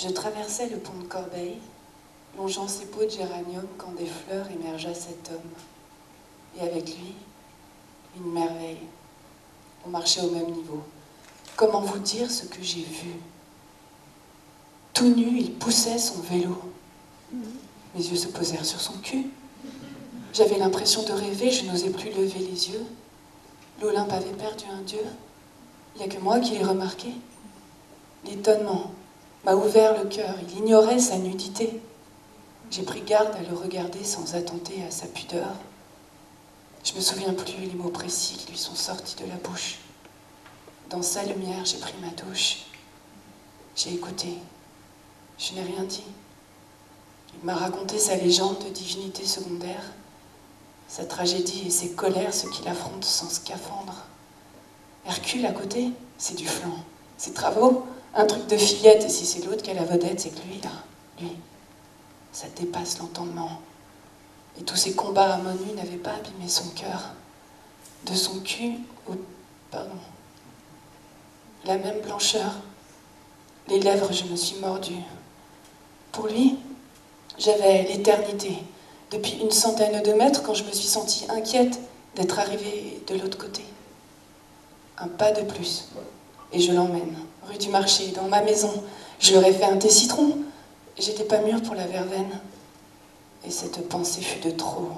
Je traversais le pont de Corbeil, longeant ses pots de géranium quand des fleurs émergea cet homme. Et avec lui, une merveille. On marchait au même niveau. Comment vous dire ce que j'ai vu? Tout nu, il poussait son vélo. Mes yeux se posèrent sur son cul. J'avais l'impression de rêver, je n'osais plus lever les yeux. L'Olympe avait perdu un dieu. Il n'y a que moi qui l'ai remarqué. L'étonnement m'a ouvert le cœur, il ignorait sa nudité. J'ai pris garde à le regarder sans attenter à sa pudeur. Je me souviens plus les mots précis qui lui sont sortis de la bouche. Dans sa lumière, j'ai pris ma douche. J'ai écouté. Je n'ai rien dit. Il m'a raconté sa légende de divinité secondaire, sa tragédie et ses colères, ce qu'il affronte sans scaphandre. Hercule à côté, c'est du flan. Ses travaux, un truc de fillette, et si c'est l'autre qui a la vedette, c'est que lui, là, lui, ça dépasse l'entendement. Et tous ces combats à main nue n'avaient pas abîmé son cœur. De son cul au... pardon. La même blancheur. Les lèvres, je me suis mordue. Pour lui, j'avais l'éternité. Depuis une centaine de mètres, quand je me suis sentie inquiète d'être arrivée de l'autre côté. Un pas de plus. Et je l'emmène, rue du Marché, dans ma maison. Je leur ai fait un thé citron. J'étais pas mûre pour la verveine. Et cette pensée fut de trop.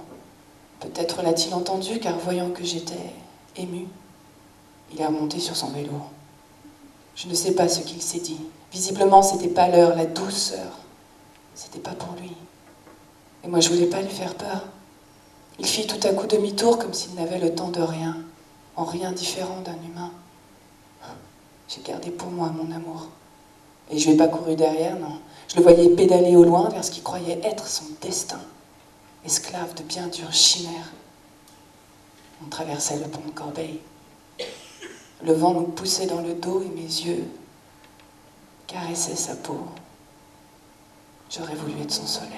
Peut-être l'a-t-il entendu, car voyant que j'étais émue, il est remonté sur son vélo. Je ne sais pas ce qu'il s'est dit. Visiblement, c'était pas l'heure, la douceur. C'était pas pour lui. Et moi, je voulais pas lui faire peur. Il fit tout à coup demi-tour, comme s'il n'avait le temps de rien, en rien différent d'un humain. J'ai gardé pour moi mon amour. Et je n'ai pas couru derrière, non. Je le voyais pédaler au loin vers ce qu'il croyait être son destin, esclave de bien dures chimères. On traversait le pont de Corbeil. Le vent nous poussait dans le dos et mes yeux caressaient sa peau. J'aurais voulu être son soleil.